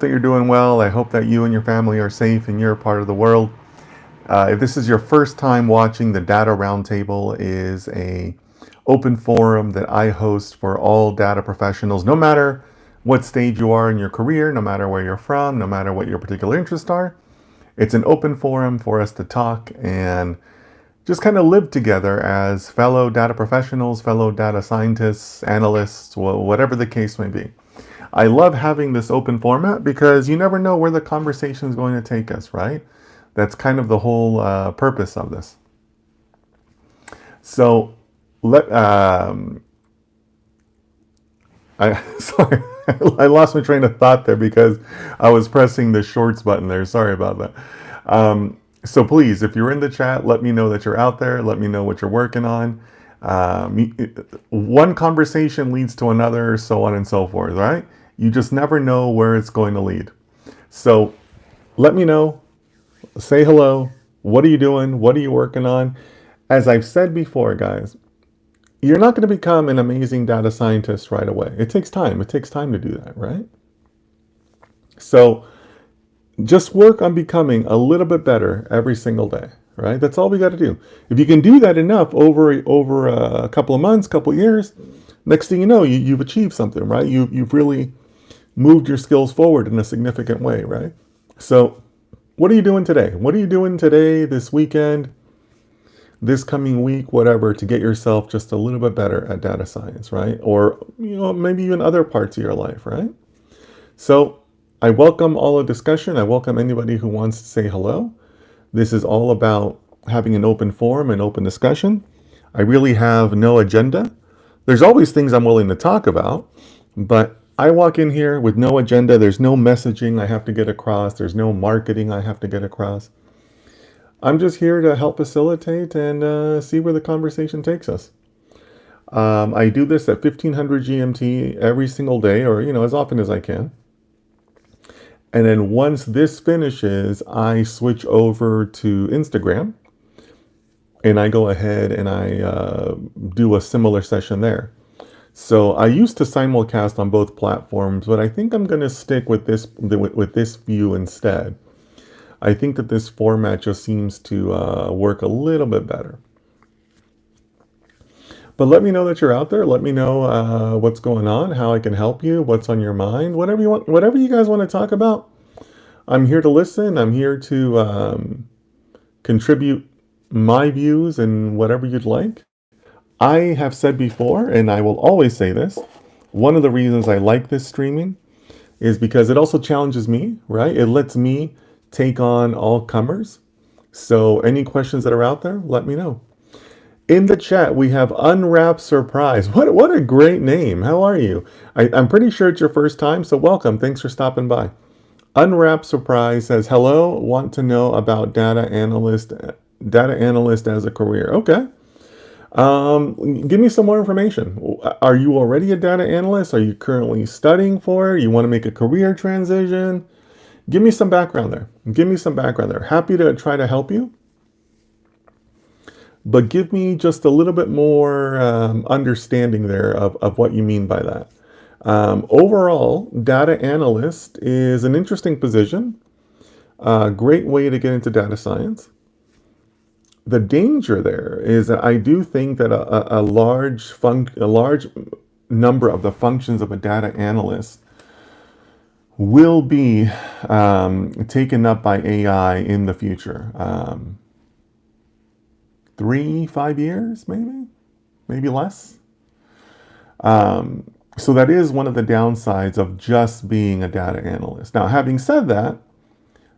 that you're doing well. I hope that you and your family are safe in your part of the world. If this is your first time watching, the Data Roundtable is a open forum that I host for all data professionals, no matter what stage you are in your career, no matter where you're from, no matter what your particular interests are. It's an open forum for us to talk and just kind of live together as fellow data professionals, fellow data scientists, analysts, whatever the case may be. I love having this open format because you never know where the conversation is going to take us, right? That's kind of the whole purpose of this. So, let I sorry, I lost my train of thought there because I was pressing the shorts button there. Sorry about that. So please, if you're in the chat, let me know that you're out there. Let me know what you're working on. One conversation leads to another, so on and so forth, right? You just never know where it's going to lead. So let me know. Say hello. What are you doing? What are you working on? As I've said before, guys, you're not going to become an amazing data scientist right away. It takes time. It takes time to do that, right? So just work on becoming a little bit better every single day, right? That's all we got to do. If you can do that enough over a couple of months, couple of years, next thing you know, you've achieved something, right? You've really moved your skills forward in a significant way, right? So what are you doing today? What are you doing today, this weekend, this coming week, whatever, to get yourself just a little bit better at data science, right? Or, maybe even other parts of your life, right? So I welcome all the discussion. I welcome anybody who wants to say hello. This is all about having an open forum and open discussion. I really have no agenda. There's always things I'm willing to talk about, but I walk in here with no agenda. There's no messaging I have to get across. There's no marketing I have to get across. I'm just here to help facilitate and see where the conversation takes us. I do this at 1500 GMT every single day, or as often as I can. And then once this finishes, I switch over to Instagram, and I go ahead and I do a similar session there. So I used to simulcast on both platforms, but I think I'm going to stick with this view instead. I think that this format just seems to work a little bit better. But let me know that you're out there. Let me know what's going on, how I can help you, what's on your mind, whatever you want, whatever you guys want to talk about. I'm here to listen. I'm here to contribute my views and whatever you'd like. I have said before, and I will always say this, one of the reasons I like this streaming is because it also challenges me, right? It lets me take on all comers. So any questions that are out there, let me know. In the chat, we have Unwrap Surprise. What a great name. How are you? I'm pretty sure it's your first time, so welcome. Thanks for stopping by. Unwrap Surprise says, hello, want to know about data analyst as a career. Okay. Give me some more information. Are you already a data analyst? Are you currently studying for it? You want to make a career transition? Give me some background there. Give me some background there. Happy to try to help you. But give me just a little bit more understanding there of what you mean by that. Overall, data analyst is an interesting position. A great way to get into data science. The danger there is that I do think that a large number of the functions of a data analyst will be taken up by AI in the future. 3-5 years, maybe less. So that is one of the downsides of just being a data analyst. Now, having said that,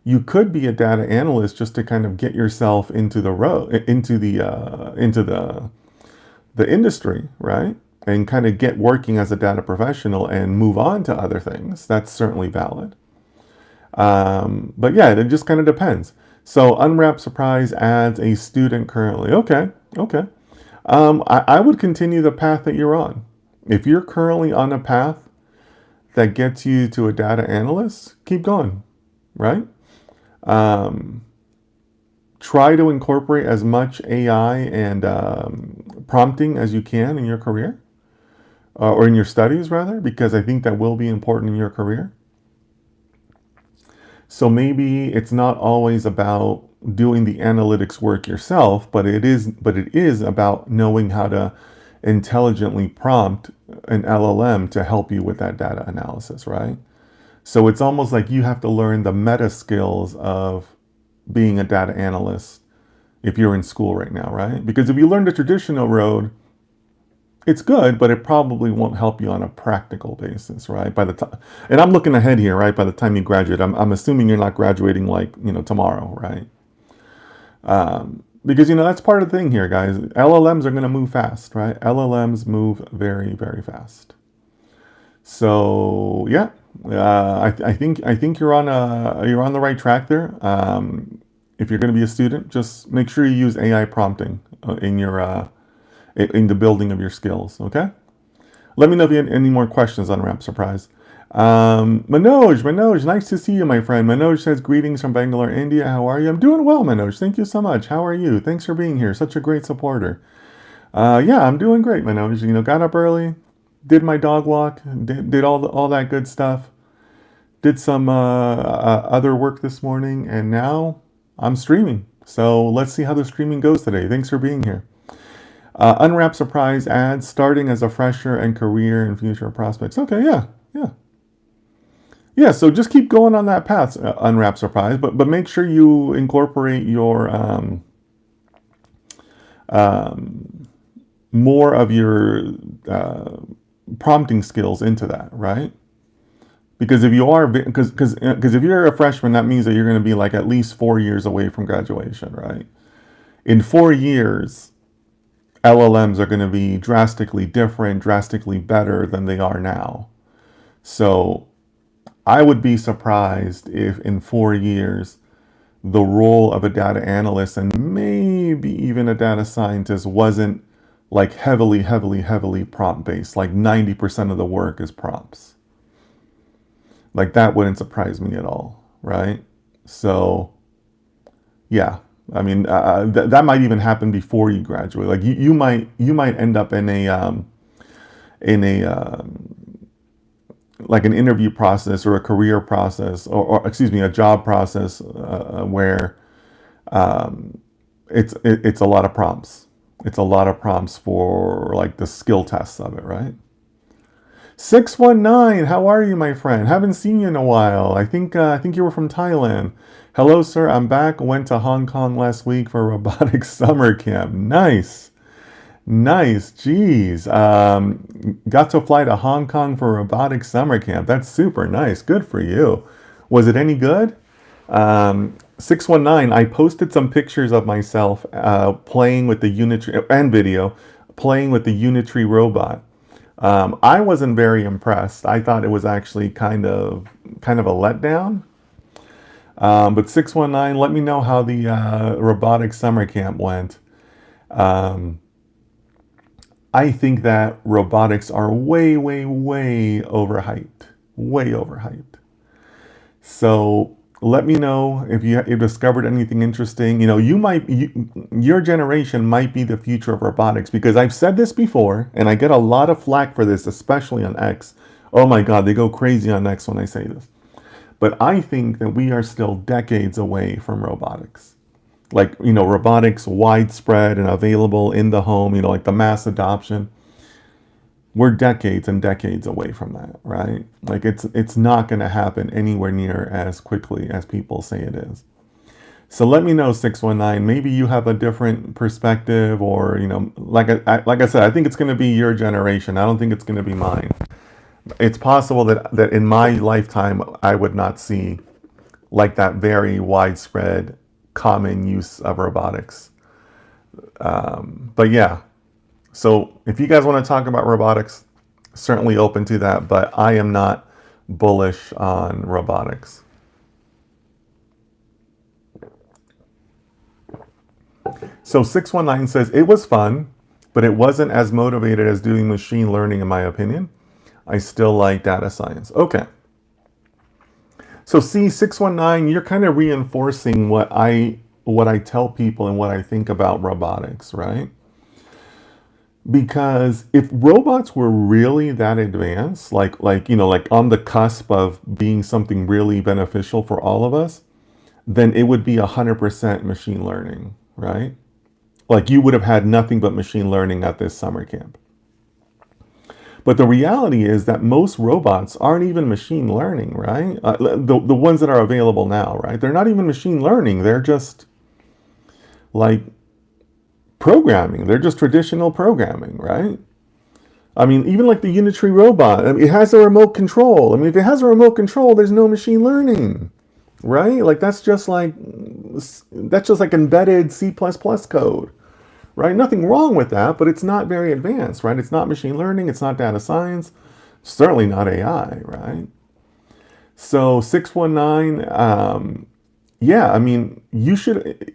you could be a data analyst just to kind of get yourself into the industry, right? And kind of get working as a data professional and move on to other things. That's certainly valid. But yeah, it just kind of depends. So Unwrap Surprise adds a student currently. Okay. I would continue the path that you're on. If you're currently on a path that gets you to a data analyst, keep going, right? Try to incorporate as much AI and prompting as you can in your career, or in your studies rather, because I think that will be important in your career. So maybe it's not always about doing the analytics work yourself, but it is about knowing how to intelligently prompt an LLM to help you with that data analysis, right? So it's almost like you have to learn the meta skills of being a data analyst if you're in school right now, right? Because if you learn the traditional road, it's good, but it probably won't help you on a practical basis, right? By the time, and I'm looking ahead here, right? By the time you graduate, I'm assuming you're not graduating like, tomorrow, right? Because, that's part of the thing here, guys. LLMs are going to move fast, right? LLMs move very, very fast. So yeah, I think you're on the right track there. If you're going to be a student, just make sure you use AI prompting in the building of your skills. Okay. Let me know if you have any more questions on Ramp Surprise. Manoj, nice to see you, my friend. Manoj says greetings from Bangalore, India. How are you? I'm doing well, Manoj. Thank you so much. How are you? Thanks for being here. Such a great supporter. Yeah, I'm doing great, Manoj. Got up early, did my dog walk, did all that good stuff. Did some other work this morning, and now I'm streaming. So let's see how the streaming goes today. Thanks for being here. Unwrap surprise ads starting as a fresher and career and future prospects. Okay, yeah, yeah. Yeah, so just keep going on that path, unwrap surprise, but make sure you incorporate your more of your prompting skills into that, right? Because if you are, because if you're a freshman, that means that you're going to be like at least 4 years away from graduation, right? In 4 years, LLMs are going to be drastically different, drastically better than they are now. So I would be surprised if in 4 years, the role of a data analyst and maybe even a data scientist wasn't like heavily, heavily, heavily prompt based. Like 90% of the work is prompts. Like that wouldn't surprise me at all, right? So, yeah, I mean that might even happen before you graduate. Like you might end up in a like an interview process or a career process or excuse me, a job process where it's a lot of prompts. It's a lot of prompts for like the skill tests of it, right? 619, how are you, my friend? Haven't seen you in a while. I think you were from Thailand. Hello, sir. I'm back. Went to Hong Kong last week for robotics summer camp. Nice. Nice. Jeez. Got to fly to Hong Kong for robotics summer camp. That's super nice. Good for you. Was it any good? 619, I posted some pictures of myself playing with the Unitree and video, playing with the Unitree robot. I wasn't very impressed. I thought it was actually kind of a letdown. But 619, let me know how the robotics summer camp went. Um, I think that robotics are way, way, way overhyped. Way overhyped. So let me know if you discovered anything interesting. Your generation might be the future of robotics because I've said this before and I get a lot of flack for this, especially on X. Oh my God, they go crazy on X when I say this. But I think that we are still decades away from robotics. Like, robotics widespread and available in the home, like the mass adoption. We're decades and decades away from that, right? Like it's not going to happen anywhere near as quickly as people say it is. So let me know, 619. Maybe you have a different perspective, or like I said, I think it's going to be your generation. I don't think it's going to be mine. It's possible that in my lifetime I would not see like that very widespread common use of robotics. But yeah. So if you guys want to talk about robotics, certainly open to that, but I am not bullish on robotics. So 619 says, it was fun, but it wasn't as motivated as doing machine learning in my opinion. I still like data science. Okay. So see, 619, you're kind of reinforcing what I tell people and what I think about robotics, right? Because if robots were really that advanced, like on the cusp of being something really beneficial for all of us, then it would be 100% machine learning, right? Like you would have had nothing but machine learning at this summer camp. But the reality is that most robots aren't even machine learning, right? The ones that are available now, right? They're not even machine learning. They're just like programming. They're just traditional programming, right? I mean, even like the Unitary robot, I mean, it has a remote control. I mean, if it has a remote control, there's no machine learning, right? Like that's just like embedded C++ code, right? Nothing wrong with that, but it's not very advanced, right? It's not machine learning, it's not data science, certainly not AI, right? So 619, yeah, I mean, you should,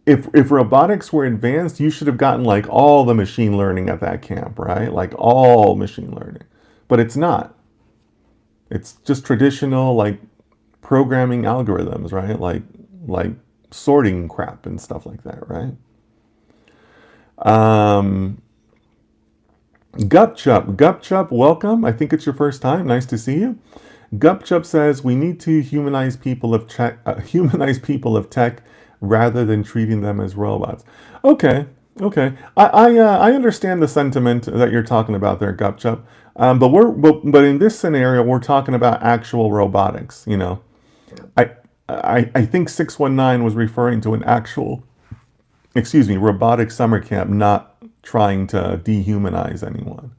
if robotics were advanced, you should have gotten like all the machine learning at that camp, right? Like all machine learning. But it's not. It's just traditional like programming algorithms, right? Like sorting crap and stuff like that, right? Um, Gupchup, welcome. I think it's your first time. Nice to see you. Gupchup says we need to humanize people of tech rather than treating them as robots. Okay, okay. I understand the sentiment that you're talking about there, Gupchup. But in this scenario, we're talking about actual robotics. I I think 619 was referring to an actual, excuse me, robotic summer camp, not trying to dehumanize anyone.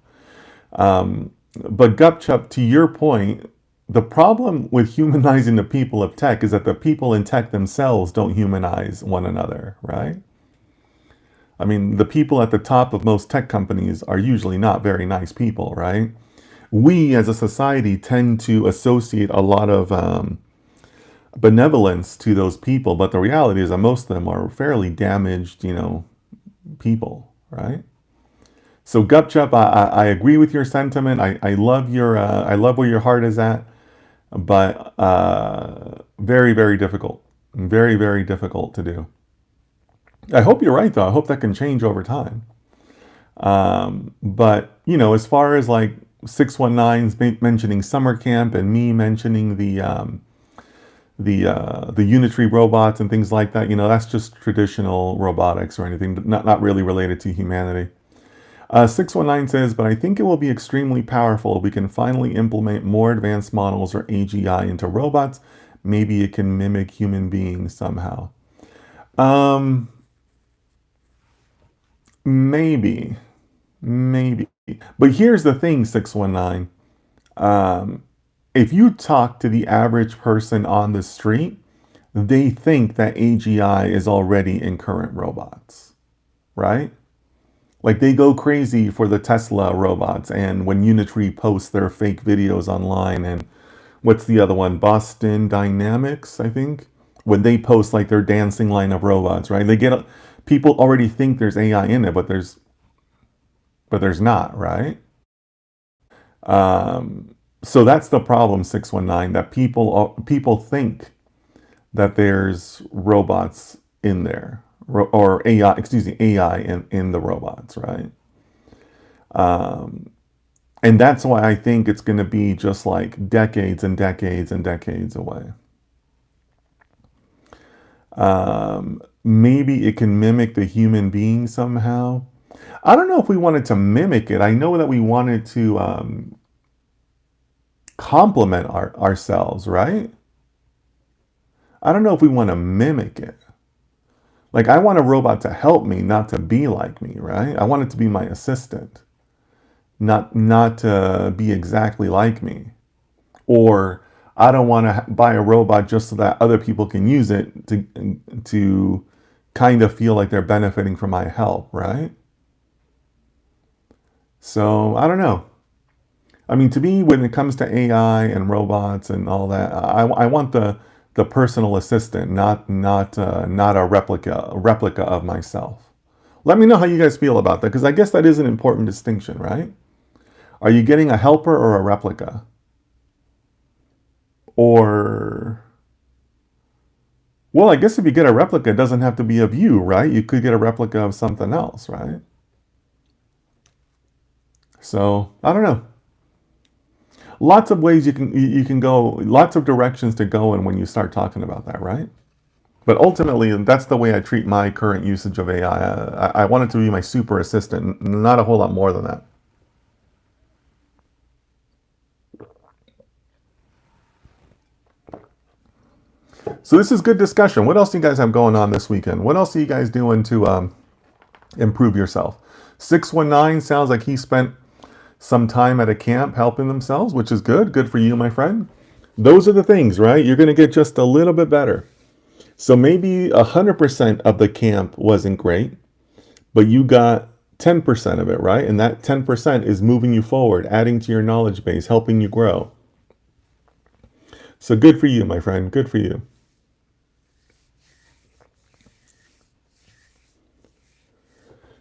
But Gupchup, to your point, the problem with humanizing the people of tech is that the people in tech themselves don't humanize one another, right? I mean, the people at the top of most tech companies are usually not very nice people, right? We as a society tend to associate a lot of benevolence to those people, but the reality is that most of them are fairly damaged, people, right? So Gupchup, I agree with your sentiment. I love I love where your heart is at, but very very difficult, very very difficult to do. I hope you're right though. I hope that can change over time. But as far as like 619's mentioning summer camp and me mentioning the unitary robots and things like that, that's just traditional robotics or anything, not really related to humanity. 619 says, but I think it will be extremely powerful if we can finally implement more advanced models or AGI into robots. Maybe it can mimic human beings somehow. Um, maybe, maybe. But here's the thing, 619. If you talk to the average person on the street, they think that AGI is already in current robots, right? Like they go crazy for the Tesla robots, and when Unitree posts their fake videos online, and what's the other one? Boston Dynamics, I think. When they post like their dancing line of robots, right? People already think there's AI in it, but there's not, right? So that's the problem, 619, that people think that there's robots in there, or AI, excuse me, AI in the robots, right? And that's why I think it's going to be just like decades and decades and decades away. Maybe it can mimic the human being somehow. I don't know if we wanted to mimic it. I know that we wanted to complement ourselves, right? I don't know if we want to mimic it. Like, I want a robot to help me, not to be like me, right? I want it to be my assistant, not to be exactly like me. Or I don't want to buy a robot just so that other people can use it to kind of feel like they're benefiting from my help, right? So I don't know. I mean, to me, when it comes to AI and robots and all that, I want the personal assistant, not a replica of myself. Let me know how you guys feel about that, because I guess that is an important distinction, right? Are you getting a helper or a replica? Or, well, I guess if you get a replica, it doesn't have to be of you, right? You could get a replica of something else, right? So I don't know. Lots of ways you can go, lots of directions to go in when you start talking about that, right? But ultimately, that's the way I treat my current usage of AI. I want it to be my super assistant, not a whole lot more than that. So this is good discussion. What else do you guys have going on this weekend? What else are you guys doing to improve yourself? 619 sounds like he spent some time at a camp helping themselves, which is good. Good for you, my friend. Those are the things, right? You're going to get just a little bit better. So maybe 100% of the camp wasn't great, but you got 10% of it, right? And that 10% is moving you forward, adding to your knowledge base, helping you grow. So good for you, my friend. Good for you.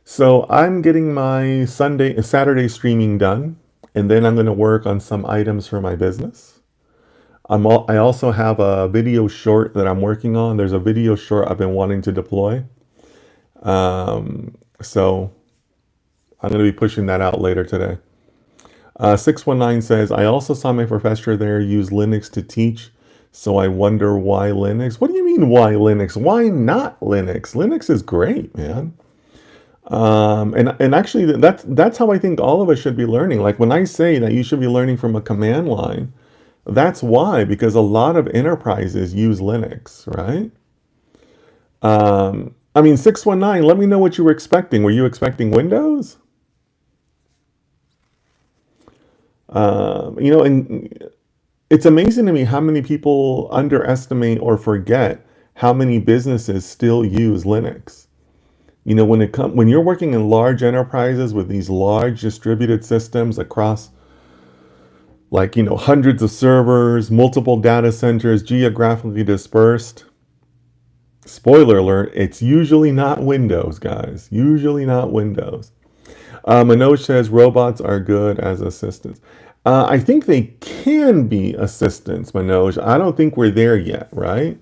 So I'm getting my Saturday streaming done, and then I'm going to work on some items for my business. I also have a video short that I'm working on. There's a video short I've been wanting to deploy. So I'm going to be pushing that out later today. 619 says, I also saw my professor there use Linux to teach, so I wonder why Linux? What do you mean, why Linux? Why not Linux? Linux is great, man. And actually, that's how I think all of us should be learning. Like when I say that you should be learning from a command line, that's why, because a lot of enterprises use Linux, right? I mean, 619, let me know what you were expecting. Were you expecting Windows? And it's amazing to me how many people underestimate or forget how many businesses still use Linux. When you're working in large enterprises with these large distributed systems across hundreds of servers, multiple data centers, geographically dispersed. Spoiler alert, it's usually not Windows, guys. Usually not Windows. Manoj says robots are good as assistants. I think they can be assistants, Manoj. I don't think we're there yet, right?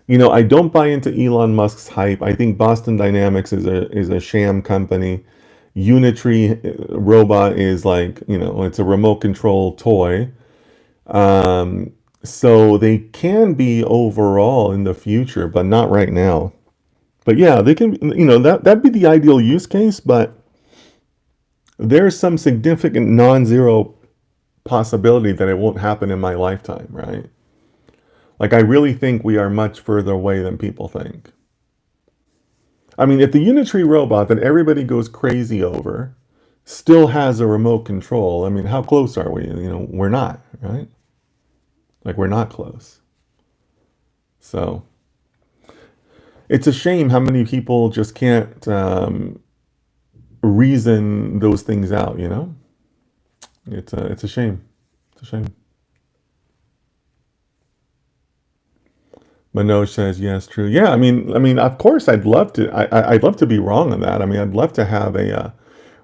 I don't buy into Elon Musk's hype. I think Boston Dynamics is a sham company. Unitree robot is it's a remote control toy. So they can be overall in the future, but not right now. But yeah, they can, that'd be the ideal use case, but there's some significant non-zero possibility that it won't happen in my lifetime, right? Like I really think we are much further away than people think. I mean, if the Unitree robot that everybody goes crazy over still has a remote control, I mean, how close are we? We're not, right? Like we're not close. So it's a shame how many people just can't reason those things out, It's a shame. It's a shame. Manoj says, yes, true. Yeah, I mean, of course, I'd love to be wrong on that. I mean, I'd love to have a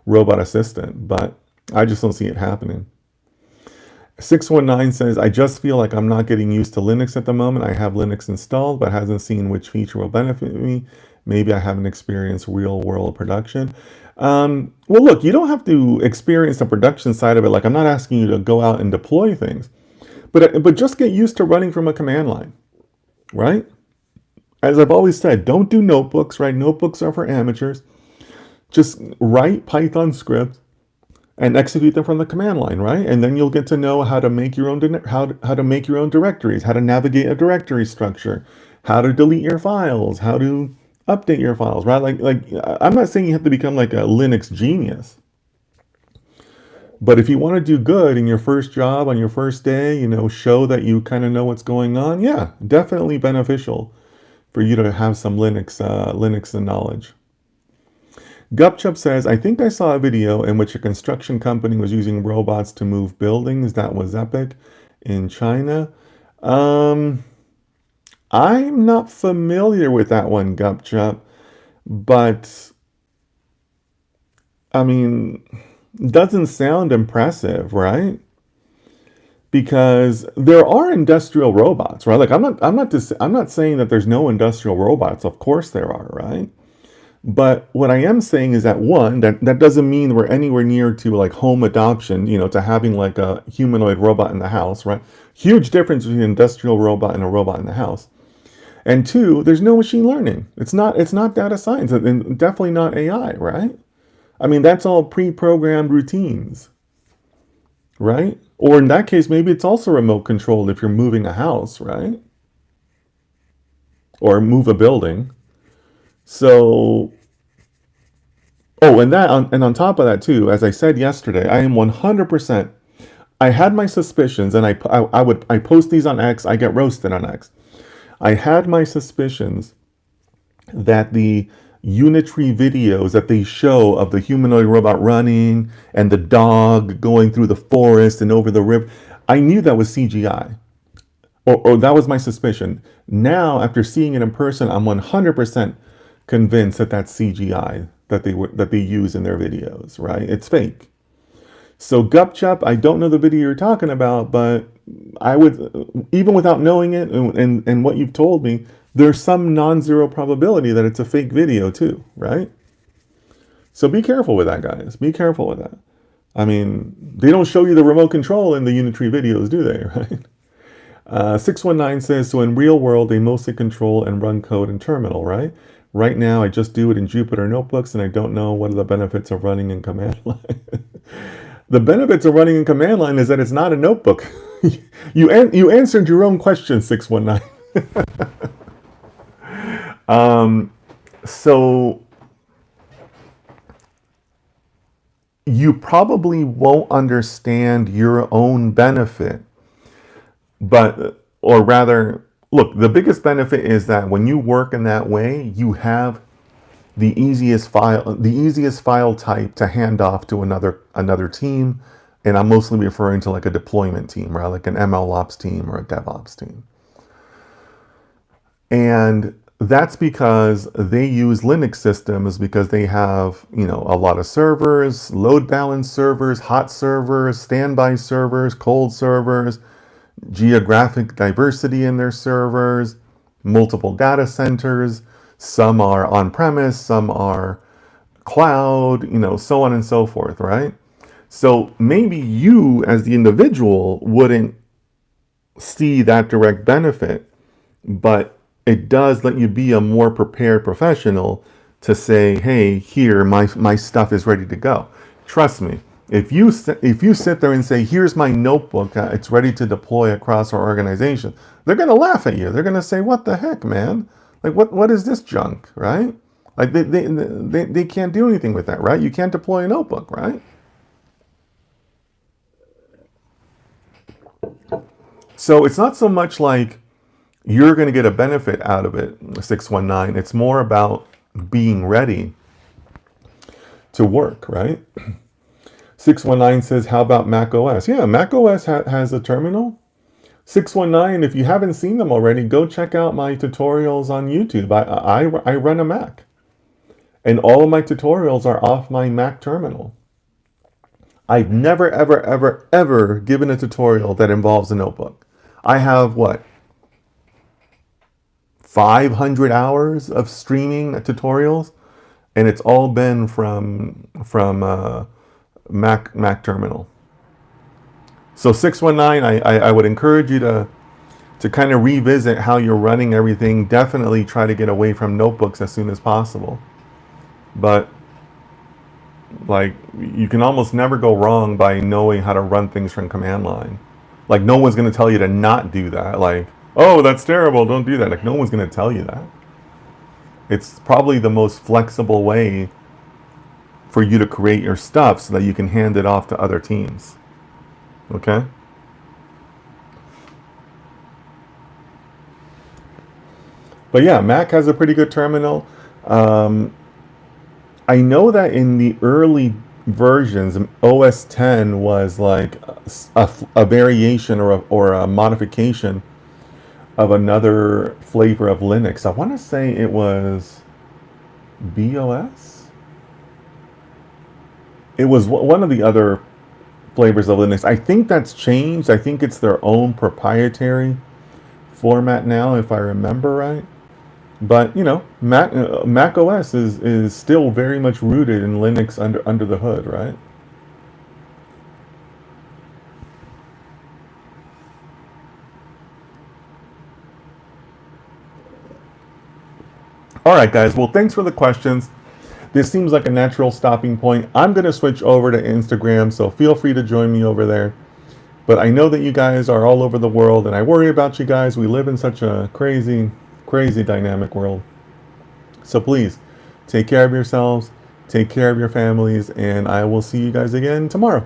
robot assistant, but I just don't see it happening. 619 says, I just feel like I'm not getting used to Linux at the moment. I have Linux installed, but hasn't seen which feature will benefit me. Maybe I haven't experienced real world production. Well, look, you don't have to experience the production side of it. Like, I'm not asking you to go out and deploy things, but just get used to running from a command line, right? As I've always said, don't do notebooks, right? Notebooks are for amateurs. Just write Python scripts and execute them from the command line, right? And then you'll get to know how to make your own how to make your own directories, how to navigate a directory structure, how to delete your files, how to update your files, right? Like I'm not saying you have to become like a Linux genius, but if you want to do good in your first job on your first day, show that you kind of know what's going on. Yeah, definitely beneficial for you to have some Linux knowledge. Gupchup says, I think I saw a video in which a construction company was using robots to move buildings. That was epic in China. I'm not familiar with that one, Gupchup, but I mean, doesn't sound impressive, right? Because there are industrial robots, right? Like I'm not saying that there's no industrial robots. Of course there are, right? But what I am saying is that one, that doesn't mean we're anywhere near to like home adoption, to having like a humanoid robot in the house, right? Huge difference between an industrial robot and a robot in the house. And two, there's no machine learning. It's not data science, and definitely not AI, right? I mean, that's all pre-programmed routines, right? Or in that case, maybe it's also remote controlled if you're moving a house, right? Or move a building. So, oh, and on top of that too, as I said yesterday, I am 100%. I had my suspicions, and I post these on X. I get roasted on X. I had my suspicions that the unitary videos that they show of the humanoid robot running and the dog going through the forest and over the river, I knew that was CGI. Or that was my suspicion. Now, after seeing it in person, I'm 100% convinced that that's CGI that they use in their videos, right? It's fake. So Gupchup, I don't know the video you're talking about, but I would, even without knowing it and what you've told me, there's some non-zero probability that it's a fake video too, right? So be careful with that, guys. Be careful with that. I mean, they don't show you the remote control in the Unitary videos, do they, right? 619 says, so in real world, they mostly control and run code in terminal, right? Right now, I just do it in Jupyter notebooks, and I don't know what are the benefits of running in command line. The benefits of running in command line is that it's not a notebook. You answered your own question, 619. So you probably won't understand your own benefit, or rather, look, the biggest benefit is that when you work in that way, you have the easiest file type to hand off to another team, and I'm mostly referring to like a deployment team, right? Like an MLOps team or a DevOps team. And that's because they use Linux systems because they have, a lot of servers, load balance servers, hot servers, standby servers, cold servers, geographic diversity in their servers, multiple data centers. Some are on-premise, some are cloud, so on and so forth, right? So maybe you as the individual wouldn't see that direct benefit, but it does let you be a more prepared professional to say, hey, here, my stuff is ready to go. Trust me, if you sit there and say, here's my notebook, it's ready to deploy across our organization, they're going to laugh at you. They're going to say, what the heck, man? Like, what is this junk, right? Like, they can't do anything with that, right? You can't deploy a notebook, right? So it's not so much like you're going to get a benefit out of it, 619. It's more about being ready to work, right? 619 says, how about Mac OS? Yeah, Mac OS has a terminal. 619, if you haven't seen them already, go check out my tutorials on YouTube. I run a Mac, and all of my tutorials are off my Mac terminal. I've never, ever, ever, ever given a tutorial that involves a notebook. I have, 500 hours of streaming tutorials, and it's all been from Mac terminal. So 619, I would encourage you to kind of revisit how you're running everything. Definitely try to get away from notebooks as soon as possible. But like, you can almost never go wrong by knowing how to run things from command line. Like, no one's going to tell you to not do that. Like, oh, that's terrible, don't do that. Like, no one's going to tell you that. It's probably the most flexible way for you to create your stuff so that you can hand it off to other teams. Okay? But yeah, Mac has a pretty good terminal. I know that in the early versions, OS 10 was like a variation or a modification of another flavor of Linux. I want to say it was BOS. It was one of the other flavors of Linux. I think that's changed. I think it's their own proprietary format now, if I remember right. But Mac OS is still very much rooted in Linux under the hood, right? All right, guys. Well, thanks for the questions. This seems like a natural stopping point. I'm going to switch over to Instagram, so feel free to join me over there. But I know that you guys are all over the world, and I worry about you guys. We live in such a crazy, crazy dynamic world. So please take care of yourselves, take care of your families, and I will see you guys again tomorrow.